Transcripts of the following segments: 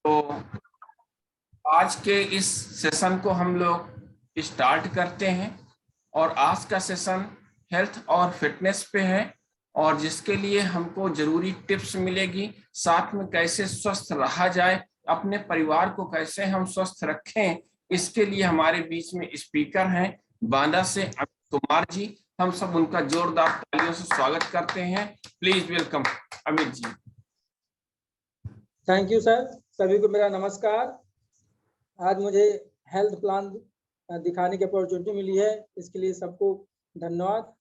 तो आज के इस सेशन को हम लोग स्टार्ट करते हैं और आज का सेशन हेल्थ और फिटनेस पे है और जिसके लिए हमको जरूरी टिप्स मिलेगी, साथ में कैसे स्वस्थ रहा जाए, अपने परिवार को कैसे हम स्वस्थ रखें। इसके लिए हमारे बीच में स्पीकर हैं बांदा से अमित कुमार जी। हम सब उनका जोरदार तालियों से स्वागत करते हैं। Please welcome Amit ji. Thank you sir. सभी को मेरा नमस्कार। आज मुझे हेल्थ प्लान दिखाने की अपॉर्चुनिटी मिली है, इसके लिए सबको धन्यवाद।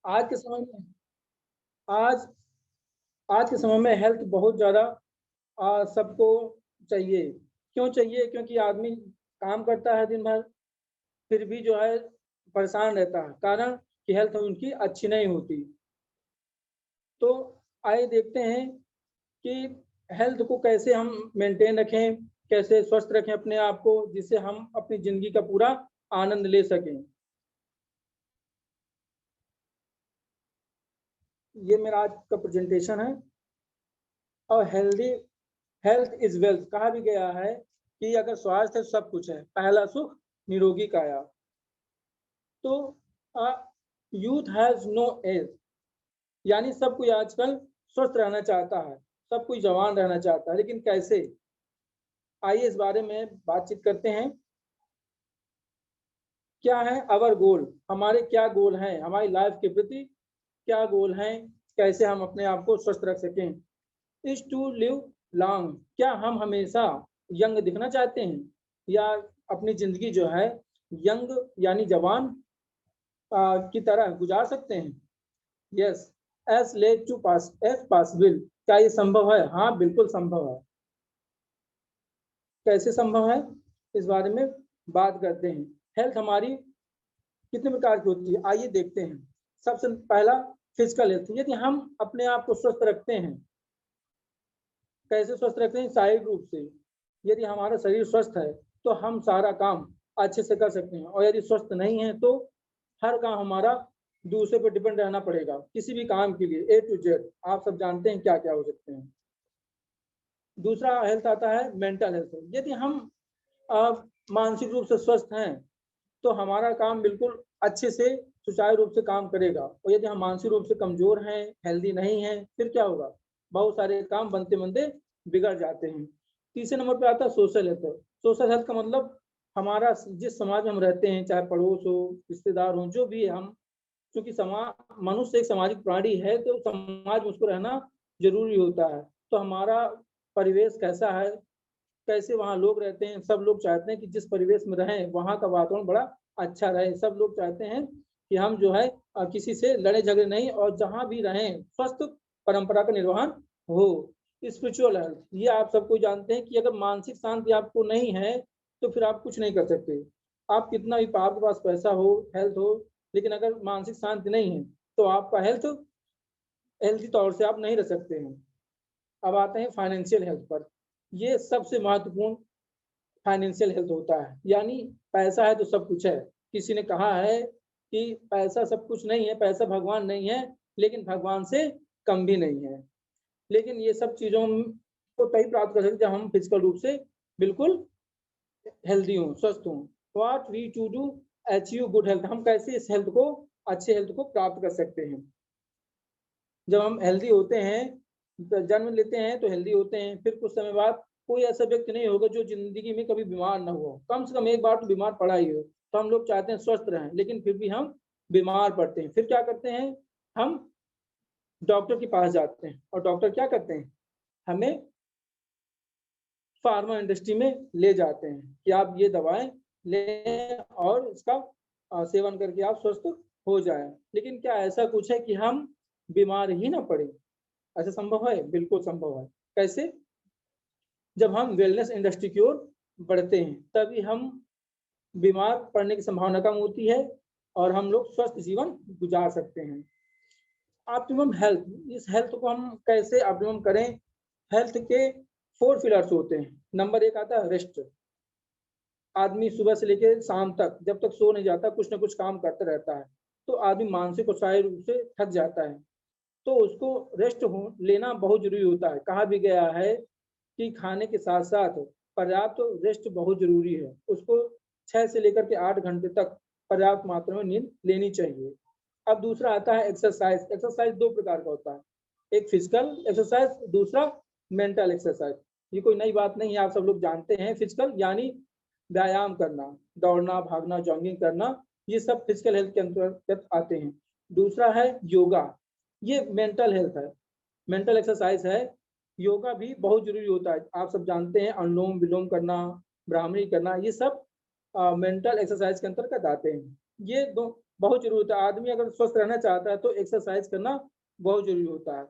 आज के समय में हेल्थ बहुत ज़्यादा सबको चाहिए। क्यों चाहिए? क्योंकि आदमी काम करता है दिन भर, फिर भी जो है परेशान रहता है, कारण कि हेल्थ उनकी अच्छी नहीं होती। तो आइए देखते हैं कि हेल्थ को कैसे हम मेंटेन रखें, कैसे स्वस्थ रखें अपने आप को, जिससे हम अपनी ज़िंदगी का पूरा आनंद ले सकें। ये मेरा आज का प्रेजेंटेशन है। और हेल्थ इज वेल्थ कहा भी गया है कि अगर स्वास्थ्य है सब कुछ है, पहला सुख निरोगी काया। तो यूथ हैज नो एज, यानी सब कोई आजकल स्वस्थ रहना चाहता है, सब कोई जवान रहना चाहता है, लेकिन कैसे? आइए इस बारे में बातचीत करते हैं। क्या है अवर गोल, हमारे क्या गोल हैं, हमारी लाइफ के प्रति क्या गोल हैं, कैसे हम अपने आप को स्वस्थ रख सकें। इज टू लिव लॉन्ग, क्या हम हमेशा यंग दिखना चाहते हैं या अपनी जिंदगी जो है यंग यानी जवान की तरह गुजार सकते हैं? Yes, as late to pass as possible, क्या ये संभव है? हाँ, बिल्कुल संभव है। कैसे संभव है, इस बारे में बात करते हैं। हेल्थ हमारी कितने प्रकार की होती है, आइए देखते हैं। सबसे पहला फिजिकल हेल्थ, यदि हम अपने आप को स्वस्थ रखते हैं, कैसे स्वस्थ रखते हैं? शारीरिक रूप से। यदि हमारा शरीर स्वस्थ है तो हम सारा काम अच्छे से कर सकते हैं, और यदि स्वस्थ नहीं है तो हर काम हमारा दूसरे पर डिपेंड रहना पड़ेगा, किसी भी काम के लिए A to Z। आप सब जानते हैं क्या क्या हो सकते हैं। दूसरा हेल्थ आता है मेंटल हेल्थ। यदि हम मानसिक रूप से स्वस्थ हैं तो हमारा काम बिल्कुल अच्छे से सुचारू रूप से काम करेगा, और यदि हम मानसिक रूप से कमजोर हैं, हेल्दी नहीं हैं, फिर क्या होगा? बहुत सारे काम बनते बनते बिगड़ जाते हैं। तीसरे नंबर पे आता है सोशल हेल्थ। सोशल हेल्थ का मतलब हमारा जिस समाज में हम रहते हैं, चाहे पड़ोस हो, रिश्तेदार हो, जो भी है, हम क्योंकि मनुष्य एक सामाजिक प्राणी है, तो समाज में उसको रहना जरूरी होता है। तो हमारा परिवेश कैसा है, कैसे वहाँ लोग रहते हैं, सब लोग चाहते हैं कि जिस परिवेश में रहें वहाँ का वातावरण बड़ा अच्छा रहे। सब लोग चाहते हैं कि हम जो है किसी से लड़े झगड़े नहीं, और जहाँ भी रहें स्वस्थ परंपरा का निर्वहन हो। स्पिरिचुअल हेल्थ, ये आप सबको जानते हैं कि अगर मानसिक शांति आपको नहीं है तो फिर आप कुछ नहीं कर सकते। आप कितना भी आपके पास पैसा हो, हेल्थ हो, लेकिन अगर मानसिक शांति नहीं है तो आपका हेल्थी तौर से आप नहीं रह सकते हैं। अब आते हैं फाइनेंशियल हेल्थ पर। ये सबसे महत्वपूर्ण फाइनेंशियल हेल्थ होता है, यानी पैसा है तो सब कुछ है। किसी ने कहा है कि पैसा सब कुछ नहीं है, पैसा भगवान नहीं है, लेकिन भगवान से कम भी नहीं है। लेकिन ये सब चीज़ों को तभी प्राप्त कर सकते जब हम फिजिकल रूप से बिल्कुल हेल्दी हों, स्वस्थ हों। What we to do achieve good health, हम कैसे इस हेल्थ को, अच्छे हेल्थ को प्राप्त कर सकते हैं? जब हम हेल्दी होते हैं, जन्म लेते हैं तो हेल्दी होते हैं, फिर कुछ समय बाद कोई ऐसा व्यक्ति नहीं होगा जो जिंदगी में कभी बीमार ना हो, कम से कम एक बार तो बीमार पड़ा ही हो। तो हम लोग चाहते हैं स्वस्थ रहें, लेकिन फिर भी हम बीमार पड़ते हैं। फिर क्या करते हैं? हम डॉक्टर के पास जाते हैं, और डॉक्टर क्या करते हैं? हमें फार्मा इंडस्ट्री में ले जाते हैं कि आप ये दवाएं लें और इसका सेवन करके आप स्वस्थ हो जाएं। लेकिन क्या ऐसा कुछ है कि हम बीमार ही ना पड़े? ऐसा संभव है? बिल्कुल संभव है। कैसे? जब हम वेलनेस इंडस्ट्री की ओर बढ़ते हैं तभी हम बीमार पड़ने की संभावना कम होती है और हम लोग स्वस्थ जीवन गुजार सकते हैं। ऑप्टिमम हेल्थ, इस हेल्थ को हम कैसे ऑप्टिमम करें? हेल्थ के 4 पिलर्स होते हैं। नंबर 1 आता है रेस्ट। आदमी सुबह से लेकर शाम तक जब तक सो नहीं जाता कुछ ना कुछ काम करता रहता है, तो आदमी मानसिक और शारीरिक रूप से थक जाता है, तो उसको रेस्ट लेना बहुत जरूरी होता है। कहा भी गया है कि खाने के साथ साथ पर्याप्त रेस्ट बहुत जरूरी है। उसको 6 से लेकर के 8 घंटे तक पर्याप्त मात्रा में नींद लेनी चाहिए। अब दूसरा आता है एक्सरसाइज। एक्सरसाइज 2 प्रकार का होता है, एक फिजिकल एक्सरसाइज, दूसरा मेंटल एक्सरसाइज। ये कोई नई बात नहीं है, आप सब लोग जानते हैं। फिजिकल यानी व्यायाम करना, दौड़ना, भागना, जॉगिंग करना, ये सब फिजिकल हेल्थ के अंतर्गत आते हैं। दूसरा है योगा, ये मेंटल हेल्थ है, मेंटल एक्सरसाइज है। योगा भी बहुत जरूरी होता है, आप सब जानते हैं। अनुलोम विलोम करना, ब्राह्मणी करना, ये सब मेंटल एक्सरसाइज के अंतर्गत आते हैं। ये दो बहुत जरूरी होता है। आदमी अगर स्वस्थ रहना चाहता है तो एक्सरसाइज करना बहुत जरूरी होता है।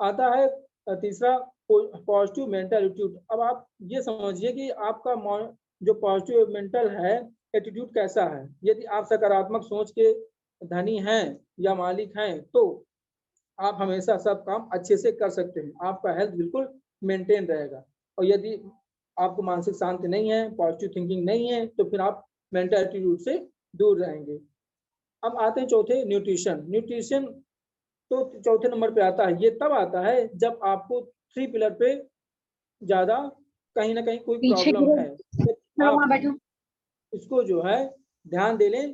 आता है तीसरा पॉजिटिव मेंटल एटीट्यूड। अब आप ये समझिए कि आपका जो पॉजिटिव मेंटल है एटीट्यूड कैसा है। यदि आप सकारात्मक सोच के धनी हैं या मालिक हैं तो आप हमेशा सब काम अच्छे से कर सकते हैं, आपका हेल्थ बिल्कुल मेंटेन रहेगा। और यदि आपको मानसिक शांति नहीं है, पॉजिटिव थिंकिंग नहीं है, तो फिर आप मेंटल एटीट्यूड से दूर रहेंगे। अब आते हैं चौथे, न्यूट्रिशन। न्यूट्रिशन तो चौथे नंबर पे आता है। ये तब आता है जब आपको 3 पिलर पे ज्यादा कहीं ना कहीं कोई प्रॉब्लम है, आप इसको जो है ध्यान दे लें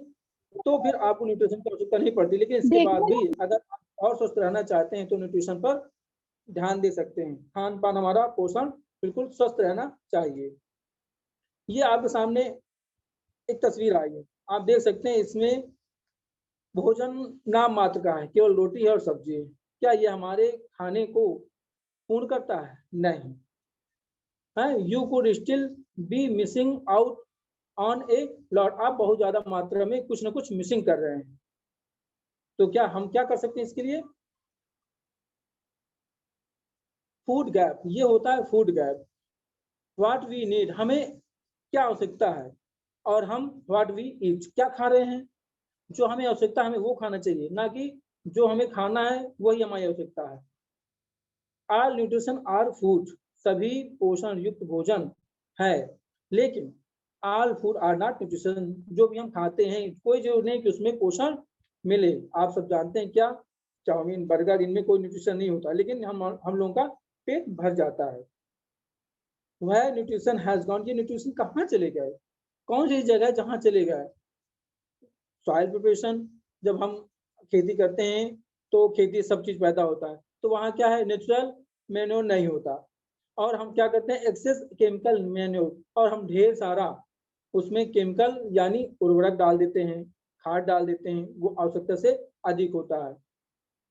तो फिर आपको न्यूट्रिशन की आवश्यकता नहीं पड़ती। लेकिन इसके बाद भी अगर आप और स्वस्थ रहना चाहते हैं तो न्यूट्रिशन पर ध्यान दे सकते हैं। खान पान, हमारा पोषण बिल्कुल स्वस्थ रहना चाहिए। ये आपके सामने एक तस्वीर आई है, आप देख सकते हैं। इसमें भोजन नाम मात्र का है, केवल रोटी है और सब्जी है। क्या ये हमारे खाने को पूर्ण करता है? नहीं है। You could still be missing out on a lot. आप बहुत ज्यादा मात्रा में कुछ ना कुछ मिसिंग कर रहे हैं। तो क्या हम क्या कर सकते हैं इसके लिए? फूड गैप, ये होता है food gap. What we need, हमें क्या आवश्यकता है, और हम व्हाट वी ईट, क्या खा रहे हैं। जो हमें आवश्यकता है हमें वो खाना चाहिए, ना कि जो हमें खाना है वही हमारी आवश्यकता है। ऑल न्यूट्रिशन आर फूड, सभी पोषण युक्त भोजन है, लेकिन all food are not nutrition. जो भी हम खाते हैं कोई जरूरी नहीं कि उसमें पोषण मिले। आप सब जानते हैं क्या, चाउमीन, बर्गर, इनमें कोई न्यूट्रिशन नहीं होता, लेकिन हम लोगों का पेट भर जाता है। वह न्यूट्रिशन हैज गॉन, ये न्यूट्रिशन कहाँ चले गए? कौन सी जगह है जहाँ चले गए? सॉइल प्रिपरेशन, जब हम खेती करते हैं तो खेती सब चीज पैदा होता है, तो वहाँ क्या है, नेचुरल मैन्योर नहीं होता। और हम क्या करते हैं, एक्सेस केमिकल मैन्योर, और हम ढेर सारा उसमें केमिकल यानी उर्वरक डाल देते हैं, खाद डाल देते हैं, वो आवश्यकता से अधिक होता है,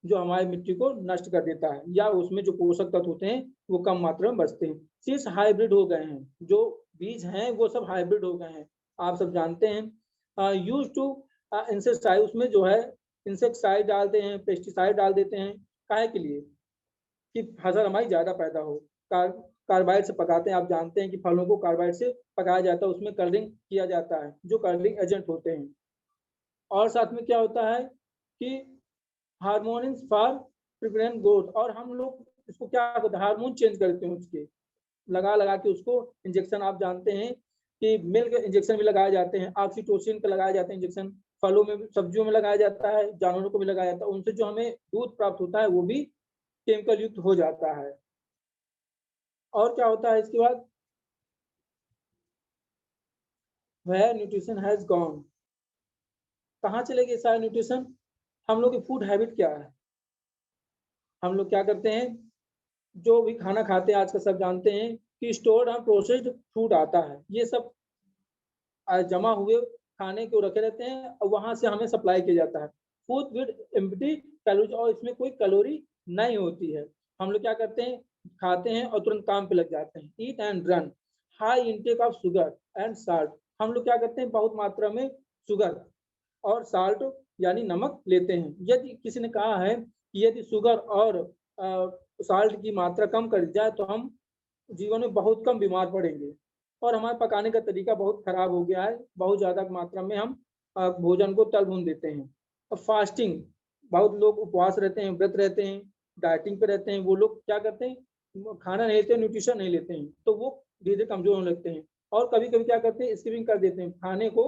जो हमारी मिट्टी को नष्ट कर देता है, या उसमें जो पोषक तत्व होते हैं वो कम मात्रा में बचते हैं। सीड्स हाइब्रिड हो गए हैं, जो बीज हैं वो सब हाइब्रिड हो गए हैं, आप सब जानते हैं। यूज टू इंसेक्टिसाइड, उसमें जो है इंसेक्टिसाइड डालते हैं, पेस्टिसाइड डाल देते हैं, काहे के लिए? कि फसल हमारी ज्यादा पैदा हो। कार्बाइड से पकाते हैं, आप जानते हैं कि फलों को कार्बाइड से पकाया जाता है, उसमें कलरिंग किया जाता है, जो कलरिंग एजेंट होते हैं। और साथ में क्या होता है कि हार्मोन्स फॉर प्रिवेंट ग्रोथ, और हम लोग इसको क्या करते हैं, हार्मोन चेंज करते हैं उसके, लगा लगा के उसको इंजेक्शन, आप जानते हैं कि मिल्क इंजेक्शन भी लगाए जाते हैं, ऑक्सीटोसिन का लगाए जाते हैं इंजेक्शन, फलों में, सब्जियों में लगाया जाता है, जानवरों को भी लगाया जाता है। उनसे जो हमें दूध प्राप्त होता है वो भी केमिकल युक्त हो जाता है। और क्या होता है इसके बाद, वह न्यूट्रिशन हैज गॉन, कहाँ चले गए सारे न्यूट्रिशन? हम लोग की फूड हैबिट क्या है? हम लोग क्या करते हैं, जो भी खाना खाते हैं आज का सब जानते हैं कि स्टोर्ड और प्रोसेस्ड फूड आता है, ये सब जमा हुए खाने को रखे रहते हैं और वहां से हमें सप्लाई किया जाता है। फूड विद एम्प्टी कैलोरी, और इसमें कोई कैलोरी नहीं होती है। हम लोग क्या करते हैं, खाते हैं और तुरंत काम पे लग जाते हैं। Eat and run, high intake of sugar and salt, हम लोग क्या करते हैं, बहुत मात्रा में शुगर और साल्ट यानी नमक लेते हैं। यदि किसी ने कहा है कि यदि शुगर और साल्ट की मात्रा कम कर जाए तो हम जीवन में बहुत कम बीमार पड़ेंगे। और हमारे पकाने का तरीका बहुत खराब हो गया है, बहुत ज़्यादा मात्रा में हम भोजन को तल भून देते हैं। और फास्टिंग, बहुत लोग उपवास रहते हैं, व्रत रहते हैं, डाइटिंग पे रहते हैं, वो लोग क्या करते हैं, खाना नहीं लेते, न्यूट्रिशन नहीं लेते हैं, तो वो धीरे धीरे कमजोर होने लगते हैं। और कभी कभी क्या करते हैं, स्किपिंग कर देते हैं, खाने को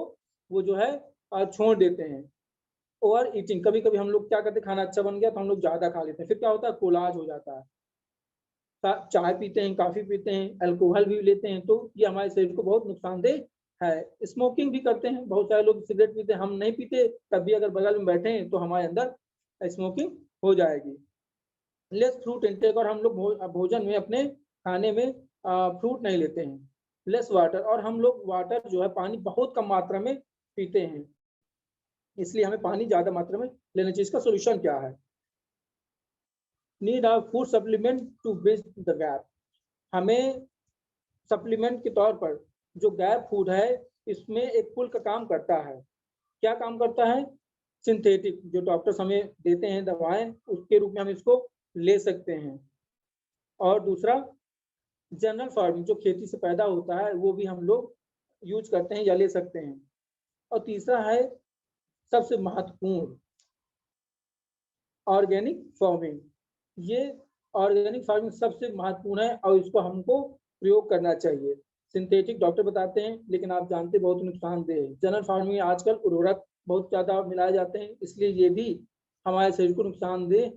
वो जो है छोड़ देते हैं। ओवर ईटिंग, कभी कभी हम लोग क्या करते हैं, खाना अच्छा बन गया तो हम लोग ज्यादा खा लेते हैं, फिर क्या होता है, कोलाज हो जाता है। चाय पीते हैं, काफी पीते हैं, अल्कोहल भी लेते हैं, तो ये हमारे शरीर को बहुत नुकसानदेह है। स्मोकिंग भी करते हैं, बहुत सारे लोग सिगरेट पीते हैं, हम नहीं पीते, कभी अगर बगल में बैठे हैं तो हमारे अंदर स्मोकिंग हो जाएगी। लेस फ्रूट इंटेक, और हम लोग भोजन में अपने खाने में फ्रूट नहीं लेते हैं। लेस वाटर, और हम लोग वाटर जो है पानी बहुत कम मात्रा में पीते हैं, इसलिए हमें पानी ज्यादा मात्रा में लेना चाहिए। इसका सोल्यूशन क्या है? Need a food supplement to bridge the gap, हमें सप्लीमेंट के तौर पर जो गैप फूड है इसमें एक पुल का काम करता है। क्या काम करता है? सिंथेटिक, जो डॉक्टर्स हमें देते हैं दवाएं, उसके रूप में हम इसको ले सकते हैं। और दूसरा जनरल फार्मिंग, जो खेती से पैदा होता है वो भी हम लोग यूज करते हैं या ले सकते हैं। और तीसरा है सबसे महत्वपूर्ण, ऑर्गेनिक फार्मिंग। ये ऑर्गेनिक फार्मिंग सबसे महत्वपूर्ण है और इसको हमको प्रयोग करना चाहिए। सिंथेटिक डॉक्टर बताते हैं, लेकिन आप जानते बहुत नुकसानदेह है। जनरल फार्मिंग में आजकल उर्वरक बहुत ज्यादा मिलाए जाते हैं, इसलिए ये भी हमारे शरीर को नुकसानदेह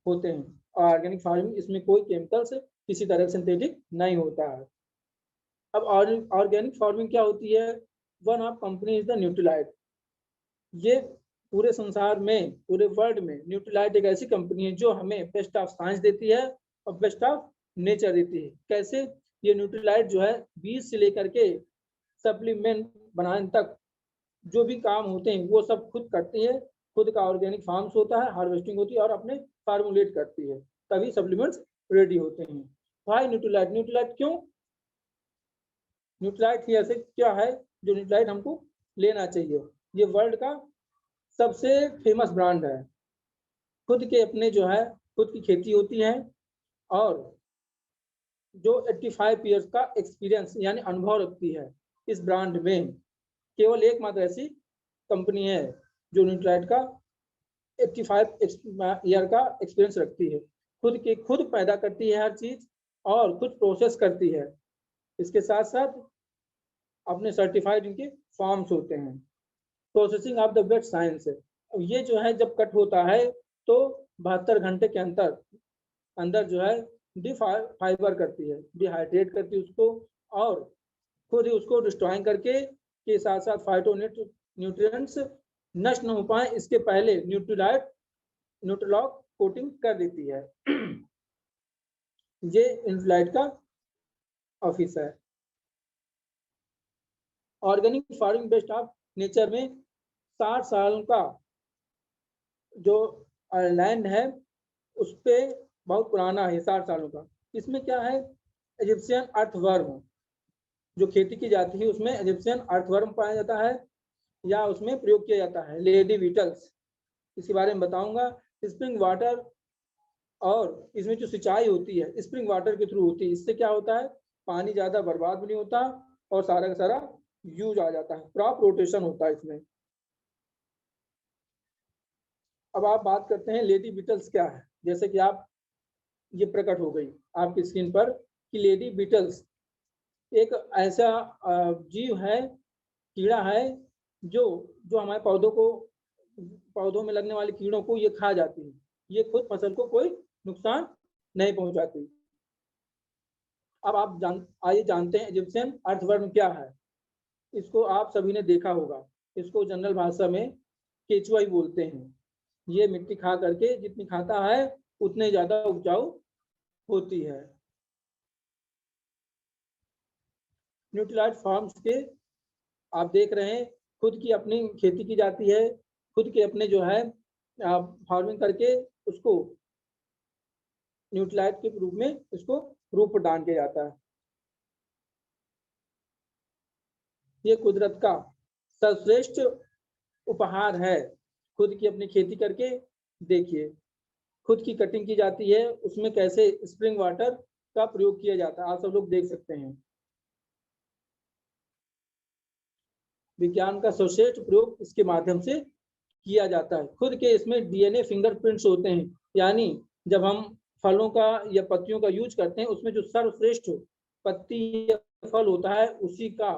होते हैं। और ऑर्गेनिक फार्मिंग, इसमें कोई केमिकल से किसी तरह सिंथेटिक नहीं होता है। अब ऑर्गेनिक फार्मिंग क्या होती है? One of company is the Nutrilite. ये पूरे संसार में, पूरे वर्ल्ड में न्यूट्रीलाइट एक ऐसी कंपनी है जो हमें बेस्ट ऑफ साइंस देती है और बेस्ट ऑफ नेचर देती है। कैसे? ये न्यूट्रीलाइट जो है बीज से लेकर के सप्लीमेंट बनाने तक जो भी काम होते हैं वो सब खुद करती है। खुद का ऑर्गेनिक फार्म्स होता है, हार्वेस्टिंग होती है और अपने फार्मुलेट करती है, तभी सप्लीमेंट्स रेडी होते हैं। भाई न्यूट्रीलाइट, न्यूट्रीलाइट क्यों? न्यूट्रीलाइट ही ऐसे क्या है जो न्यूट्रीलाइट हमको लेना चाहिए? ये वर्ल्ड का सबसे फेमस ब्रांड है। खुद के अपने जो है खुद की खेती होती है और जो 85 ईयर्स का एक्सपीरियंस यानी अनुभव रखती है इस ब्रांड में। केवल एकमात्र ऐसी कंपनी है जो न्यूट्रीलाइट का 85 ईयर का एक्सपीरियंस रखती है। खुद पैदा करती है हर चीज और खुद प्रोसेस करती है। इसके साथ साथ अपने सर्टिफाइड इनके फॉर्म्स होते हैं। Processing of the wet science है। ये जो है जब कट होता है तो 72 घंटे के अंदर जो है फाइबर करती है, डिहाइड्रेट करती है उसको और खुद ही उसको डिस्ट्रॉइंग करके के साथ साथ फाइटोन्यूट्रिएंट्स नष्ट न हो पाए इसके पहले न्यूट्रीलॉक कोटिंग कर देती है। ये न्यूट्रीलाइट का ऑफिस है। Organic farming best of nature में 60 साल का जो लैंड है उस पे बहुत पुराना है, 60 सालों का। इसमें क्या है? इजिप्शियन अर्थवर्म जो खेती की जाती है उसमें इजिप्शियन अर्थवर्म पाया जाता है या उसमें प्रयोग किया जाता है। लेडी बीटल्स, इसके बारे में बताऊंगा। स्प्रिंग वाटर, और इसमें जो सिंचाई होती है स्प्रिंग वाटर के थ्रू होती है। इससे क्या होता है? पानी ज्यादा बर्बाद भी नहीं होता और सारा का सारा यूज आ जाता है, क्रॉप रोटेशन होता है इसमें। अब आप बात करते हैं लेडी बीटल्स क्या है। जैसे कि आप ये प्रकट हो गई आपकी स्क्रीन पर कि लेडी बीटल्स एक ऐसा जीव है, कीड़ा है जो हमारे पौधों में लगने वाले कीड़ों को ये खा जाती है। ये खुद फसल को कोई नुकसान नहीं पहुंचाती। अब आप आइए जानते हैं इजिप्शियन अर्थवर्म क्या है। इसको आप सभी ने देखा होगा, इसको जनरल भाषा में केचुआ ही बोलते हैं। ये मिट्टी खा करके जितनी खाता है उतने ज्यादा उपजाऊ होती है। न्यूट्रीलाइट फार्म्स के आप देख रहे हैं खुद की अपनी खेती की जाती है, खुद के अपने जो है फार्मिंग करके उसको न्यूट्रीलाइट के रूप में इसको रूप प्रदान किया जाता है। ये कुदरत का सर्वश्रेष्ठ उपहार है। खुद की अपनी खेती करके देखिए, खुद की कटिंग की जाती है, उसमें कैसे स्प्रिंग वाटर का प्रयोग किया जाता है आप सब लोग देख सकते हैं। विज्ञान का सर्वश्रेष्ठ प्रयोग इसके माध्यम से किया जाता है। खुद के इसमें डीएनए फिंगरप्रिंट्स होते हैं, यानी जब हम फलों का या पत्तियों का यूज करते हैं उसमें जो सर्वश्रेष्ठ पत्ती या फल होता है उसी का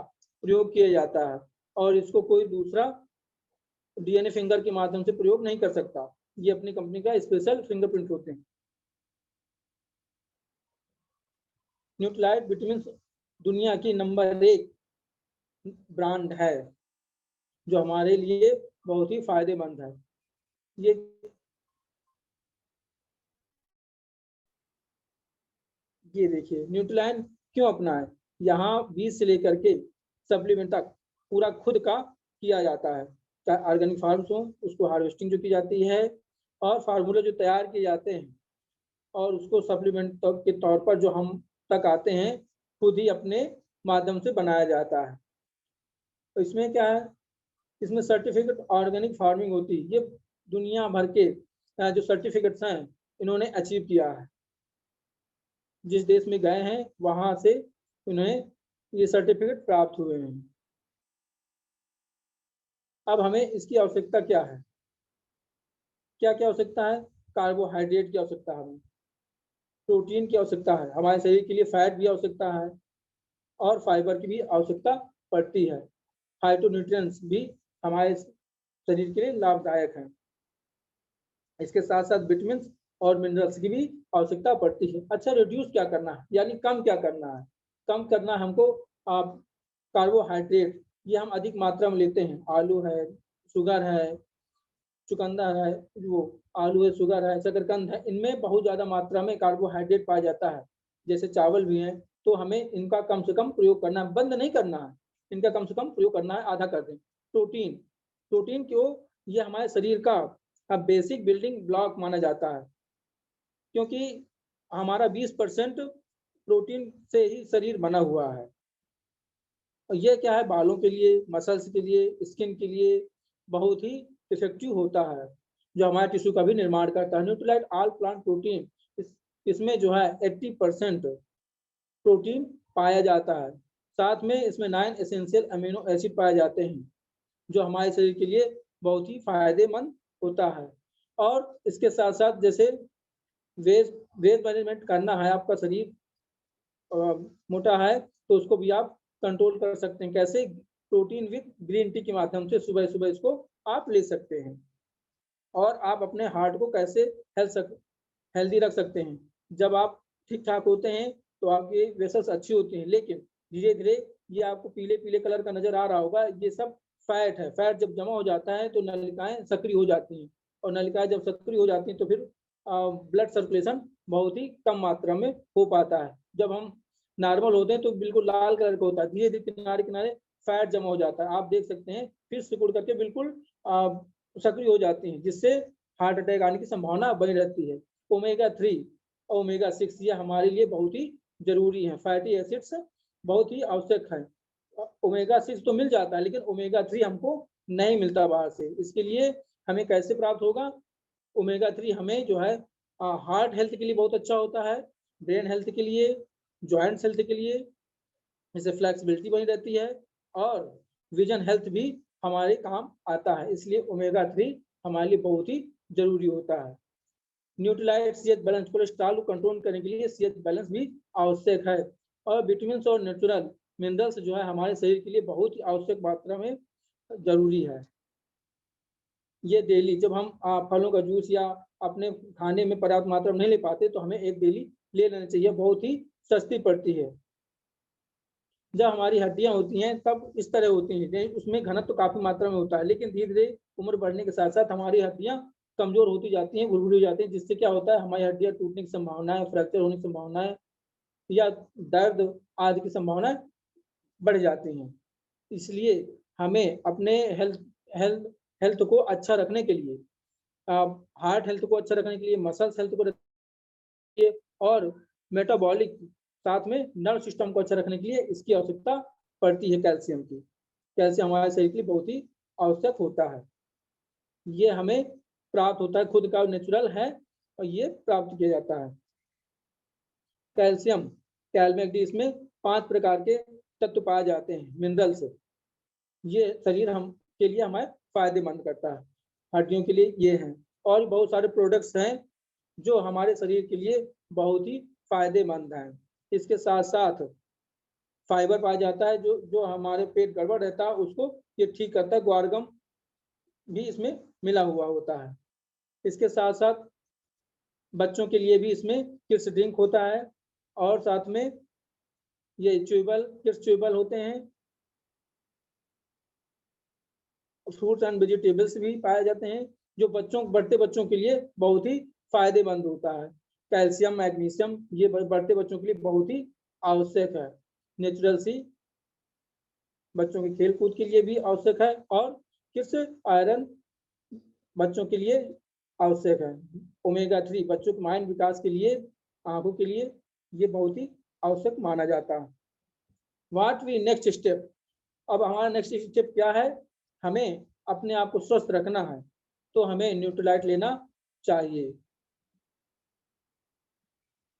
प्रयोग किया जाता है, और इसको कोई दूसरा डीएनए फिंगर के माध्यम से प्रयोग नहीं कर सकता। ये अपनी कंपनी का स्पेशल फिंगरप्रिंट होते हैं। न्यूट्रालाइट विटामिन दुनिया की नंबर 1 ब्रांड है, जो हमारे लिए बहुत ही फायदेमंद है। ये देखिए न्यूट्रीलाइन क्यों अपनाएं। यहाँ बीज से लेकर के सप्लीमेंट तक पूरा खुद का किया जाता है। चाहे ऑर्गेनिक फार्म्स हो, उसको हार्वेस्टिंग जो की जाती है, और फार्मूले जो तैयार किए जाते हैं और उसको सप्लीमेंट के तौर पर जो हम तक आते हैं, खुद ही अपने माध्यम से बनाया जाता है। तो इसमें क्या है, इसमें सर्टिफिकेट ऑर्गेनिक फार्मिंग होती है। ये दुनिया भर के जो सर्टिफिकेट्स हैं इन्होंने अचीव किया है। जिस देश में गए हैं वहां से उन्हें ये सर्टिफिकेट प्राप्त हुए हैं। अब हमें इसकी आवश्यकता क्या है, क्या क्या आवश्यकता है। कार्बोहाइड्रेट की आवश्यकता है, हमें प्रोटीन की आवश्यकता है, हमारे शरीर के लिए फैट की आवश्यकता है, और फाइबर की भी आवश्यकता पड़ती है। फाइटोन्यूट्रिएंट्स भी हमारे शरीर के लिए लाभदायक हैं। इसके साथ साथ विटामिन और मिनरल्स की भी आवश्यकता पड़ती है। अच्छा, रिड्यूस क्या करना है, यानी कम क्या करना है। कम करना हमको कार्बोहाइड्रेट, ये हम अधिक मात्रा में लेते हैं। आलू है, शुगर है, चुकंदर है, वो आलू है, शुगर है, शकरकंद है, इनमें बहुत ज़्यादा मात्रा में कार्बोहाइड्रेट पाया जाता है। जैसे चावल भी है, तो हमें इनका कम से कम प्रयोग करना है, बंद नहीं करना है, इनका कम से कम प्रयोग करना है, आधा कर दें। प्रोटीन, प्रोटीन क्यों, ये हमारे शरीर का बेसिक बिल्डिंग ब्लॉक माना जाता है, क्योंकि हमारा 20% प्रोटीन से ही शरीर बना हुआ है। और ये क्या है, बालों के लिए, मसल्स के लिए, स्किन के लिए बहुत ही इफेक्टिव होता है, जो हमारे टिश्यू का भी निर्माण करता है। न्यूट्रीलाइट ऑल प्लांट प्रोटीन, इसमें जो है 80% प्रोटीन पाया जाता है। साथ में इसमें 9 एसेंशियल अमीनो एसिड पाए जाते हैं, जो हमारे शरीर के लिए बहुत ही फायदेमंद होता है। और इसके साथ साथ जैसे वेट मैनेजमेंट करना है, आपका शरीर मोटा है तो उसको भी आप कंट्रोल कर सकते हैं। कैसे, प्रोटीन विद ग्रीन टी के माध्यम से सुबह सुबह इसको आप ले सकते हैं। और आप अपने हार्ट को कैसे हेल्दी रख सकते हैं। जब आप ठीक ठाक होते हैं तो आपकी वेसल्स अच्छी होती हैं, लेकिन धीरे धीरे ये आपको पीले पीले कलर का नजर आ रहा होगा, ये सब फैट है। फैट जब जमा हो जाता है तो नलिकाएं सक्रिय हो जाती हैं, और नलिकाएं जब सक्रिय हो जाती हैं तो फिर ब्लड सर्कुलेशन बहुत ही कम मात्रा में हो पाता है। जब हम नॉर्मल होते हैं तो बिल्कुल लाल कलर का होता है, धीरे धीरे किनारे किनारे फैट जमा हो जाता है, आप देख सकते हैं, फिर सिकुड़ करके बिल्कुल सक्रिय हो जाती हैं, जिससे हार्ट अटैक आने की संभावना बनी रहती है। ओमेगा 3 और ओमेगा 6 ये हमारे लिए बहुत ही जरूरी है। फैटी एसिड्स बहुत ही आवश्यक है। ओमेगा 6 तो मिल जाता है, लेकिन ओमेगा 3 हमको नहीं मिलता बाहर से। इसके लिए हमें कैसे प्राप्त होगा, ओमेगा 3 हमें जो है हार्ट हेल्थ के लिए बहुत अच्छा होता है, ब्रेन हेल्थ के लिए, जॉइंट्स हेल्थ के लिए, इससे फ्लेक्सिबिलिटी बनी रहती है, और विजन हेल्थ भी हमारे काम आता है। इसलिए ओमेगा 3 हमारे लिए बहुत ही जरूरी होता है। न्यूट्रीलाइट सेहत बैलेंस, कोलेस्ट्रॉल को कंट्रोल करने के लिए सेहत बैलेंस भी आवश्यक है। और विटामिन और नेचुरल मिनरल्स जो है हमारे शरीर के लिए बहुत ही आवश्यक मात्रा में जरूरी है। ये डेली जब हम फलों का जूस या अपने खाने में पर्याप्त मात्रा में नहीं ले पाते तो हमें एक डेली ले लेना चाहिए, बहुत ही सस्ती पड़ती है। जब हमारी हड्डियां होती हैं तब इस तरह होती हैं, उसमें घनत्व तो काफी मात्रा में होता है, लेकिन धीरे धीरे उम्र बढ़ने के साथ साथ हमारी हड्डियां कमजोर होती जाती हैं, भुरभुरी हो जाती हैं, जिससे क्या होता है, हमारी हड्डियां टूटने की संभावना है, फ्रैक्चर होने की संभावना है, या दर्द आदि की संभावना बढ़ जाती हैं। इसलिए हमें अपने हेल्थ हेल्थ को अच्छा रखने के लिए, हार्ट हेल्थ को अच्छा रखने के लिए, मसल्स हेल्थ को रखने के लिए, और मेटाबॉलिक साथ में नर्व सिस्टम को अच्छा रखने के लिए इसकी आवश्यकता पड़ती है। कैल्शियम की, कैल्शियम हमारे शरीर के लिए बहुत ही आवश्यक होता है। ये हमें प्राप्त होता है, खुद का नेचुरल है और ये प्राप्त किया जाता है। कैल्शियम, कैलमैग्डी, इसमें 5 प्रकार के तत्व पाए जाते हैं, मिनरल्स। ये शरीर हम के लिए हमें फायदेमंद करता है, हड्डियों के लिए ये हैं। और बहुत सारे प्रोडक्ट्स हैं जो हमारे शरीर के लिए बहुत ही फायदेमंद हैं। इसके साथ साथ फाइबर पाया जाता है जो जो हमारे पेट गड़बड़ रहता है उसको ये ठीक करता है। ग्वारगम भी इसमें मिला हुआ होता है। इसके साथ साथ बच्चों के लिए भी इसमें किड्स ड्रिंक होता है और साथ में ये किड्स च्यूबल होते हैं। फ्रूट्स एंड वेजिटेबल्स भी पाए जाते हैं जो बढ़ते बच्चों के लिए बहुत ही फायदेमंद होता है। कैल्शियम, मैग्नीशियम ये बढ़ते बच्चों के लिए बहुत ही आवश्यक है। नेचुरल सी बच्चों के खेल कूद के लिए भी आवश्यक है और किड्स आयरन बच्चों के लिए आवश्यक है। ओमेगा 3 बच्चों के माइंड विकास के लिए, आंखों के लिए ये बहुत ही आवश्यक माना जाता है। व्हाट वी नेक्स्ट स्टेप, अब हमारा नेक्स्ट स्टेप क्या है? हमें अपने आप को स्वस्थ रखना है तो हमें न्यूट्रीलाइट लेना चाहिए।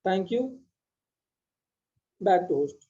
Thank you. Back to host.